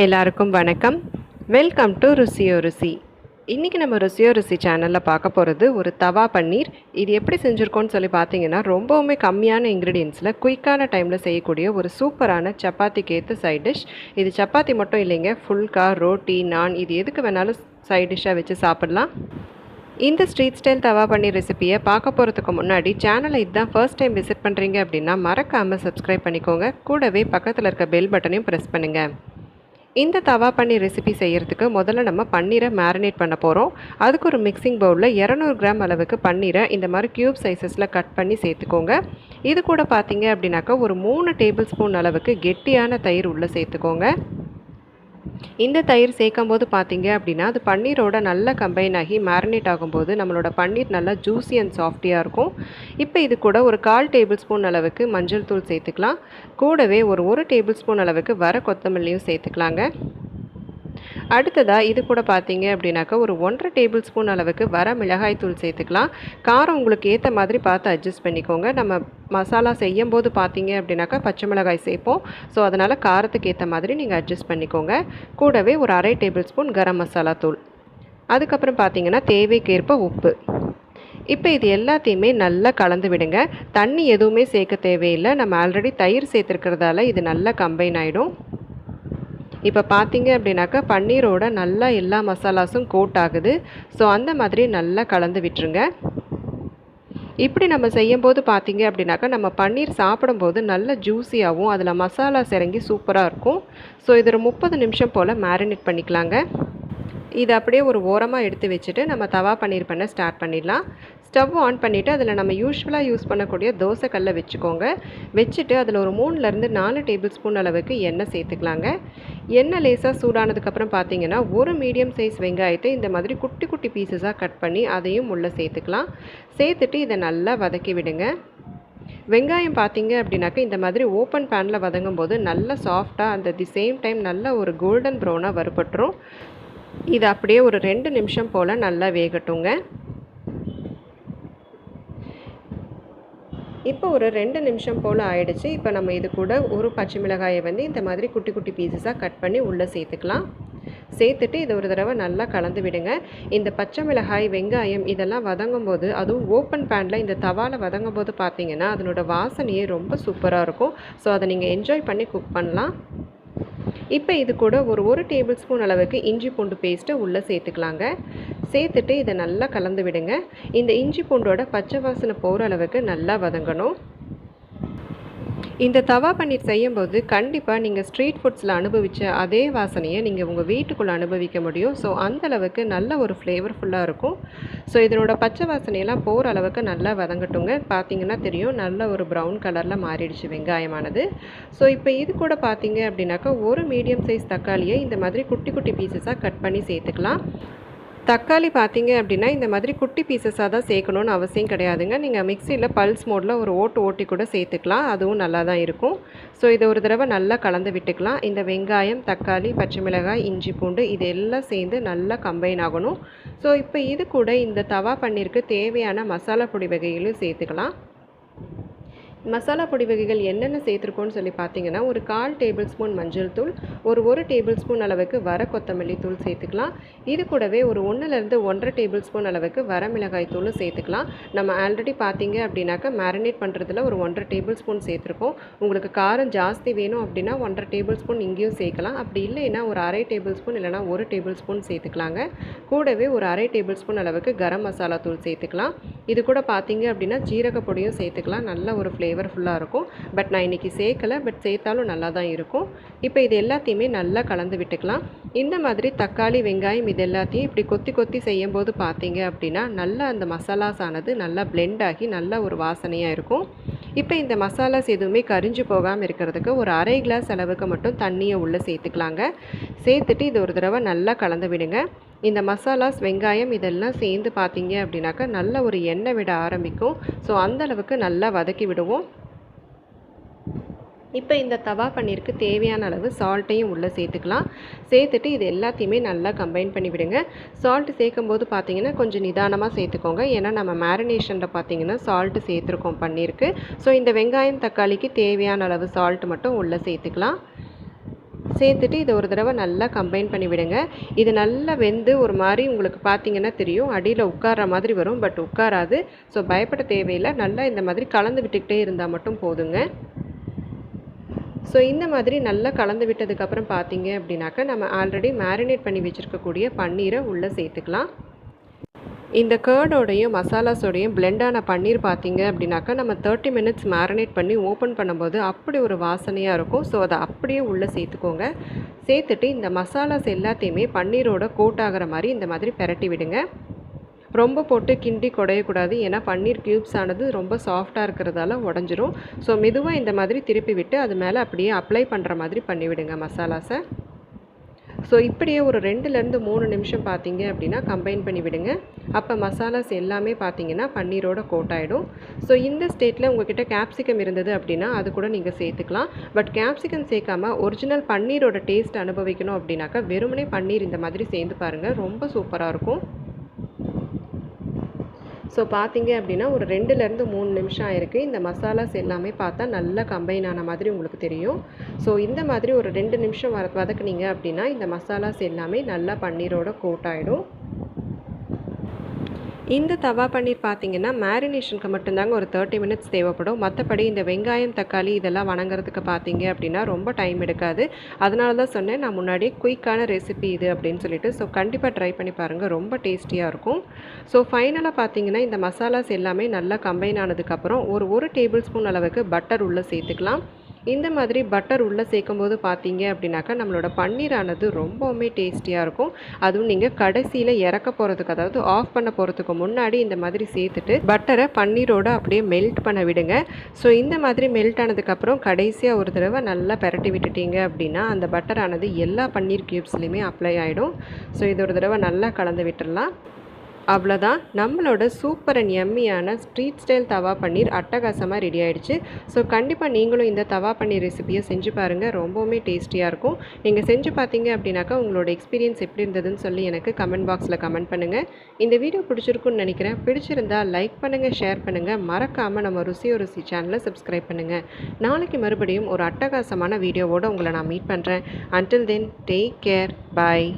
எல்லாருக்கும் வணக்கம். Welcome to ருசியோ ருசி. இன்றைக்கி நம்ம ருசியோ ருசி சேனலில் பார்க்க போகிறது ஒரு தவா பன்னீர். இது எப்படி செஞ்சுருக்கோன்னு சொல்லி பார்த்தீங்கன்னா, ரொம்பவுமே கம்மியான இன்க்ரீடியன்ஸில் குயிக்கான டைமில் செய்யக்கூடிய ஒரு சூப்பரான சப்பாத்திக்கு ஏற்ற சைட் டிஷ். இது சப்பாத்தி மட்டும் இல்லைங்க, ஃபுல்கா, ரோட்டி, நான் இது எதுக்கு வேணாலும் சைட் டிஷ்ஷாக வச்சு சாப்பிட்லாம். இந்த ஸ்ட்ரீட் ஸ்டைல் தவா பன்னீர் ரெசிப்பியை பார்க்க போகிறதுக்கு முன்னாடி சேனலை இதுதான் ஃபர்ஸ்ட் டைம் விசிட் பண்ணுறீங்க அப்படின்னா மறக்காமல் சப்ஸ்கிரைப் பண்ணிக்கோங்க. கூடவே பக்கத்தில் இருக்க பெல் பட்டனையும் ப்ரெஸ் பண்ணுங்கள். இந்த தவா பன்னீர் ரெசிபி செய்கிறதுக்கு முதல்ல நம்ம பன்னீரை மேரினேட் பண்ண போகிறோம். அதுக்கு ஒரு மிக்சிங் பவுலில் 200 கிராம் அளவுக்கு பன்னீரை இந்த மாதிரி க்யூப் சைஸஸில் கட் பண்ணி சேர்த்துக்கோங்க. இது கூட பார்த்தீங்க அப்படின்னாக்கா ஒரு 3 டேபிள் ஸ்பூன் அளவுக்கு கெட்டியான தயிர் உள்ளே சேர்த்துக்கோங்க. இந்த தயிர் சேர்க்கும் போது பார்த்தீங்க அப்படின்னா அது பன்னீரோட நல்லா கம்பைன் ஆகி மேரினேட் ஆகும்போது நம்மளோட பன்னீர் நல்லா ஜூஸி அண்ட் சாஃப்டியாக இருக்கும். இப்போ இது கூட ஒரு 1/4 டேபிள் ஸ்பூன் அளவுக்கு மஞ்சள் தூள் சேர்த்துக்கலாம். கூடவே ஒரு டேபிள் ஸ்பூன் அளவுக்கு வர கொத்தமல்லியும் சேர்த்துக்கலாங்க. அடுத்ததாக இது கூட பார்த்தீங்க அப்படின்னாக்கா ஒரு 1/2 டேபிள் ஸ்பூன் அளவுக்கு வர மிளகாய் தூள் சேர்த்துக்கலாம். காரம் உங்களுக்கு ஏற்ற மாதிரி பார்த்து அட்ஜஸ்ட் பண்ணிக்கோங்க. நம்ம மசாலா செய்யும் போது பார்த்தீங்க அப்படின்னாக்கா பச்சை மிளகாய் சேர்ப்போம். ஸோ அதனால் காரத்துக்கு ஏற்ற மாதிரி நீங்கள் அட்ஜஸ்ட் பண்ணிக்கோங்க. கூடவே ஒரு 1/2 டேபிள் ஸ்பூன் கரம் மசாலா தூள், அதுக்கப்புறம் பார்த்தீங்கன்னா தேவைக்கேற்ப உப்பு. இப்போ இது எல்லாத்தையுமே நல்லா கலந்து விடுங்க. தண்ணி எதுவுமே சேர்க்க தேவையில்லை. நம்ம ஆல்ரெடி தயிர் சேர்த்துருக்கிறதால இது நல்லா கம்பைன் ஆகிடும். இப்போ பார்த்தீங்க அப்படின்னாக்கா பன்னீரோட நல்லா எல்லா மசாலாஸும் கோட் ஆகுது. ஸோ அந்த மாதிரி நல்லா கலந்து விட்டுருங்க. இப்படி நம்ம செய்யும்போது பார்த்தீங்க அப்படின்னாக்கா நம்ம பன்னீர் சாப்பிடும்போது நல்ல ஜூஸியாகவும் அதில் மசாலாஸ் இறங்கி சூப்பராக இருக்கும். ஸோ இது ஒரு 30 நிமிஷம் போல் மேரினேட் பண்ணிக்கலாங்க. இது அப்படியே ஒரு ஓரமாக எடுத்து வச்சுட்டு நம்ம தவா பன்னீர் பண்ண ஸ்டார்ட் பண்ணிடலாம். ஸ்டவ் ஆன் பண்ணிவிட்டு அதில் நம்ம யூஸ்வலாக யூஸ் பண்ணக்கூடிய தோசைக்கல்லை வச்சுக்கோங்க. வச்சுட்டு அதில் ஒரு 3லேருந்து 4 டேபிள் ஸ்பூன் அளவுக்கு எண்ணெய் சேர்த்துக்கலாங்க. எண்ணெய் லேசாக சூடானதுக்கப்புறம் பார்த்தீங்கன்னா ஒரு மீடியம் சைஸ் வெங்காயத்தை இந்த மாதிரி குட்டி குட்டி பீசஸாக கட் பண்ணி அதையும் உள்ளே சேர்த்துக்கலாம். சேர்த்துட்டு இதை நல்லா வதக்கி விடுங்க. வெங்காயம் பார்த்தீங்க அப்படின்னாக்கா இந்த மாதிரி ஓப்பன் பேனில் வதங்கும் போது நல்லா சாஃப்டாக அந்த தி சேம் டைம் நல்ல ஒரு கோல்டன் ப்ரௌனாக வறுபட்டுரும். இது அப்படியே ஒரு 2 நிமிஷம் போல் நல்லா வேகட்டுங்க. இப்போ ஒரு 2 நிமிஷம் போல் ஆயிடுச்சு. இப்போ நம்ம இது கூட ஒரு பச்சை மிளகாயை இந்த மாதிரி குட்டி குட்டி பீசஸாக கட் பண்ணி உள்ளே சேர்த்துக்கலாம். சேர்த்துட்டு இதை ஒரு தடவை நல்லா கலந்து விடுங்க. இந்த பச்சை மிளகாய், வெங்காயம் இதெல்லாம் வதங்கும் போது, அதுவும் ஓப்பன் பேனில் இந்த தவாவில் வதங்கும் போது பார்த்தீங்கன்னா அதனோட வாசனையே ரொம்ப சூப்பராக இருக்கும். ஸோ அதை நீங்கள் என்ஜாய் பண்ணி குக் பண்ணலாம். இப்போ இது கூட ஒரு டேபிள் ஸ்பூன் அளவுக்கு இஞ்சி பூண்டு பேஸ்ட்டை உள்ளே சேர்த்துக்கலாங்க. சேர்த்துட்டு இதை நல்லா கலந்து விடுங்க. இந்த இஞ்சி பூண்டோட பச்சை வாசனை போகிற அளவுக்கு நல்லா வதங்கணும். இந்த தவா பன்னீர் செய்யும்போது கண்டிப்பாக நீங்கள் ஸ்ட்ரீட் ஃபுட்ஸில் அனுபவித்த அதே வாசனையை நீங்கள் உங்கள் வீட்டுக்குள்ளே அனுபவிக்க முடியும். ஸோ அந்தளவுக்கு நல்ல ஒரு ஃப்ளேவர்ஃபுல்லாக இருக்கும். ஸோ இதனோட பச்சை வாசனையெல்லாம் போகிற அளவுக்கு நல்லா வதங்கட்டுங்க. பார்த்தீங்கன்னா தெரியும் நல்ல ஒரு ப்ரௌன் கலரில் மாறிடுச்சு வெங்காயமானது. ஸோ இப்போ இது கூட பார்த்தீங்க அப்படின்னாக்கா ஒரு மீடியம் சைஸ் தக்காளியை இந்த மாதிரி குட்டி குட்டி பீசஸாக கட் பண்ணி சேர்த்துக்கலாம். தக்காளி பார்த்தீங்க அப்படின்னா இந்த மாதிரி குட்டி பீசஸாக தான் சேர்க்கணுன்னு அவசியம் கிடையாதுங்க. நீங்கள் மிக்சியில் பல்ஸ் மோடில் ஒரு ஓட்டி கூட சேர்த்துக்கலாம். அதுவும் நல்லா தான் இருக்கும். ஸோ இதை ஒரு தடவை நல்லா கலந்து விட்டுக்கலாம். இந்த வெங்காயம், தக்காளி, பச்சை மிளகாய், இஞ்சி பூண்டு இது எல்லாம் சேர்ந்து நல்லா கம்பைன் ஆகணும். ஸோ இப்போ இது கூட இந்த தவா பன்னீருக்கு தேவையான மசாலா பொடி வகைகளும் சேர்த்துக்கலாம். மசாலா பொடி வகைகள் என்னென்ன சேர்த்துருக்கோன்னு சொல்லி பார்த்தீங்கன்னா ஒரு 1/4 டேபிள் ஸ்பூன் மஞ்சள் தூள், ஒரு டேபிள் ஸ்பூன் அளவுக்கு வர கொத்தமல்லி தூள் சேர்த்துக்கலாம். இது கூடவே ஒரு 1லேருந்து 1/2 டேபிள் ஸ்பூன் அளவுக்கு வர மிளகாய் தூளும் சேர்த்துக்கலாம். நம்ம ஆல்ரெடி பார்த்தீங்க அப்படின்னாக்கா மேரினேட் பண்ணுறதுல ஒரு 1/2 டேபிள் ஸ்பூன் சேர்த்துருக்கோம். உங்களுக்கு காரம் ஜாஸ்தி வேணும் அப்படின்னா 1/2 டேபிள் ஸ்பூன் இங்கேயும் சேர்க்கலாம். அப்படி இல்லைன்னா ஒரு 1/2 டேபிள் ஸ்பூன் இல்லைனா 1 டேபிள் ஸ்பூன் சேர்த்துக்கலாங்க. கூடவே ஒரு 1/2 டேபிள் ஸ்பூன் அளவுக்கு கரம் மசாலா தூள் சேர்த்துக்கலாம். இது கூட பார்த்தீங்க அப்படின்னா ஜீரக பொடியும் சேர்த்துக்கலாம். நல்ல ஒரு ஃப்ளேவர்ஃபுல்லாக இருக்கும். பட் நான் இன்றைக்கி சேர்க்கலை, பட் சேர்த்தாலும் நல்லா தான் இருக்கும். இப்போ இது எல்லாத்தையுமே நல்லா கலந்து விட்டுக்கலாம். இந்த மாதிரி தக்காளி, வெங்காயம் இது எல்லாத்தையும் இப்படி கொத்தி கொத்தி செய்யும்போது பார்த்தீங்க அப்படின்னா நல்லா அந்த மசாலாஸ் ஆனது நல்லா பிளெண்ட் ஆகி நல்ல ஒரு வாசனையாக இருக்கும். இப்போ இந்த மசாலாஸ் எதுவுமே கரிஞ்சு போகாமல் இருக்கிறதுக்கு ஒரு 1/2 கிளாஸ் அளவுக்கு மட்டும் தண்ணியை உள்ளே சேர்த்துக்கலாங்க. சேர்த்துட்டு இது ஒரு தடவை நல்லா கலந்து விடுங்க. இந்த மசாலாஸ், வெங்காயம் இதெல்லாம் சேர்ந்து பார்த்தீங்க அப்படின்னாக்கா நல்ல ஒரு எண்ணெய் விட ஆரம்பிக்கும். ஸோ அந்தளவுக்கு நல்லா வதக்கி விடுவோம். இப்போ இந்த தவா பன்னீருக்கு தேவையான அளவு சால்ட்டையும் உள்ளே சேர்த்துக்கலாம். சேர்த்துட்டு இது எல்லாத்தையுமே நல்லா கம்பைன் பண்ணி விடுங்க. சால்ட்டு சேர்க்கும் போது பார்த்தீங்கன்னா கொஞ்சம் நிதானமாக சேர்த்துக்கோங்க. ஏன்னா நம்ம மேரினேஷனில் பார்த்தீங்கன்னா சால்ட்டு சேர்த்துருக்கோம் பன்னீருக்கு. ஸோ இந்த வெங்காயம், தக்காளிக்கு தேவையான அளவு சால்ட்டு மட்டும் உள்ளே சேர்த்துக்கலாம். சேர்த்துட்டு இதை ஒரு தடவை நல்லா கம்பைன் பண்ணி விடுங்க. இது நல்லா வெந்து ஒரு மாதிரி உங்களுக்கு பார்த்தீங்கன்னா தெரியும், அடியில் உட்கார்ற மாதிரி வரும், பட் உட்காராது. ஸோ பயப்பட தேவையில்லை. நல்லா இந்த மாதிரி கலந்து விட்டுக்கிட்டே இருந்தால் மட்டும் போதுங்க. ஸோ இந்த மாதிரி நல்லா கலந்து விட்டதுக்கப்புறம் பார்த்தீங்க அப்படின்னாக்கா நம்ம ஆல்ரெடி மேரினேட் பண்ணி வச்சுருக்கக்கூடிய பன்னீரை உள்ளே சேர்த்துக்கலாம். இந்த கர்டோடையும் மசாலாஸோடையும் பிளெண்டான பன்னீர் பார்த்தீங்க அப்படின்னாக்கா நம்ம 30 மினிட்ஸ் மேரினேட் பண்ணி ஓப்பன் பண்ணும்போது அப்படி ஒரு வாசனையாக இருக்கும். ஸோ அதை அப்படியே உள்ளே சேர்த்துக்கோங்க. சேர்த்துட்டு இந்த மசாலாஸ் எல்லாத்தையுமே பன்னீரோட கோட் ஆகிற மாதிரி இந்த மாதிரி பெரட்டி விடுங்க. ரொம்ப போட்டு கிண்டி குடையக்கூடாது, ஏன்னா பன்னீர் க்யூப்ஸ் ஆனது ரொம்ப சாஃப்டாக இருக்கிறதால உடஞ்சிரும். ஸோ மெதுவாக இந்த மாதிரி திருப்பி விட்டு அது மேலே அப்படியே அப்ளை பண்ணுற மாதிரி பண்ணிவிடுங்க மசாலாஸை. ஸோ இப்படியே ஒரு 2லேருந்து 3 நிமிஷம் பார்த்தீங்க அப்படின்னா கம்பைன் பண்ணி விடுங்க. அப்போ மசாலாஸ் எல்லாமே பார்த்தீங்கன்னா பன்னீரோட கோட் ஆகிடும். ஸோ இந்த ஸ்டேட்டில் உங்கள்கிட்ட கேப்சிகம் இருந்தது அப்படின்னா அது கூட நீங்கள் சேர்த்துக்கலாம். பட் கேப்சிகம் சேர்க்காமல் ஒரிஜினல் பன்னீரோட டேஸ்ட் அனுபவிக்கணும் அப்படின்னாக்கா வெறுமனே பன்னீர் இந்த மாதிரி சேர்ந்து பாருங்கள், ரொம்ப சூப்பராக இருக்கும். ஸோ பார்த்தீங்க அப்படின்னா ஒரு 2லேருந்து 3 நிமிஷம் ஆயிருக்கு. இந்த மசாலாஸ் எல்லாமே பார்த்தா நல்லா கம்பைன் ஆன மாதிரி உங்களுக்கு தெரியும். ஸோ இந்த மாதிரி ஒரு 2 நிமிஷம் வதக்குனீங்க அப்படின்னா இந்த மசாலாஸ் எல்லாமே நல்லா பன்னீரோட கோட் ஆகிடும். இந்த தவா பன்னீர் பார்த்தீங்கன்னா மேரினேஷனுக்கு மட்டும்தாங்க ஒரு 30 மினிட்ஸ் தேவைப்படும். மற்றபடி இந்த வெங்காயம், தக்காளி இதெல்லாம் வணங்குறதுக்கு பார்த்தீங்க அப்படின்னா ரொம்ப டைம் எடுக்காது. அதனால தான் சொன்னேன் நான் முன்னாடியே குயிக்கான ரெசிபி இது அப்படின்னு சொல்லிட்டு. ஸோ கண்டிப்பாக ட்ரை பண்ணி பாருங்கள், ரொம்ப டேஸ்டியாக இருக்கும். ஸோ ஃபைனலாக பார்த்தீங்கன்னா இந்த மசாலாஸ் எல்லாமே நல்லா கம்பைன் ஆனதுக்கப்புறம் ஒரு டேபிள் ஸ்பூன் அளவுக்கு பட்டர் உள்ளே சேர்த்துக்கலாம். இந்த மாதிரி பட்டர் உள்ளே சேர்க்கும்போது பார்த்தீங்க அப்படின்னாக்கா நம்மளோட பன்னீரானது ரொம்பவுமே டேஸ்டியாக இருக்கும். அதுவும் நீங்கள் கடைசியில் இறக்க போகிறதுக்கு, அதாவது ஆஃப் பண்ண போகிறதுக்கு முன்னாடி இந்த மாதிரி சேர்த்துட்டு பட்டரை பன்னீரோடு அப்படியே மெல்ட் பண்ண விடுங்க. ஸோ இந்த மாதிரி மெல்ட் ஆனதுக்கப்புறம் கடைசியாக ஒரு தடவை நல்லா பெரட்டி விட்டுட்டீங்க அப்படின்னா அந்த பட்டரானது எல்லா பன்னீர் க்யூப்ஸ்லையுமே அப்ளை ஆகிடும். ஸோ இது ஒரு தடவை நல்லா கலந்து விட்டுடலாம். அவ்வளோதான், நம்மளோட சூப்பர் அண்ட் எம்மியான ஸ்ட்ரீட் ஸ்டைல் தவா பன்னீர் அட்டகாசமாக ரெடி ஆகிடுச்சு. ஸோ கண்டிப்பாக நீங்களும் இந்த தவா பன்னீர் ரெசிபியை செஞ்சு பாருங்கள், ரொம்பவுமே டேஸ்டியாக இருக்கும். நீங்கள் செஞ்சு பார்த்தீங்க அப்படின்னாக்கா உங்களோட எக்ஸ்பீரியன்ஸ் எப்படி இருந்ததுன்னு சொல்லி எனக்கு கமெண்ட் பாக்ஸில் கமெண்ட் பண்ணுங்கள். இந்த வீடியோ பிடிச்சிருக்குன்னு நினைக்கிறேன். பிடிச்சிருந்தால் லைக் பண்ணுங்கள், ஷேர் பண்ணுங்கள், மறக்காமல் நம்ம ருசியோ ருசி சேனலை சப்ஸ்கிரைப் பண்ணுங்கள். நாளைக்கு மறுபடியும் ஒரு அட்டகாசமான வீடியோவோடு உங்களை நான் மீட் பண்ணுறேன். அன்டில் தென் டேக் கேர், பாய்.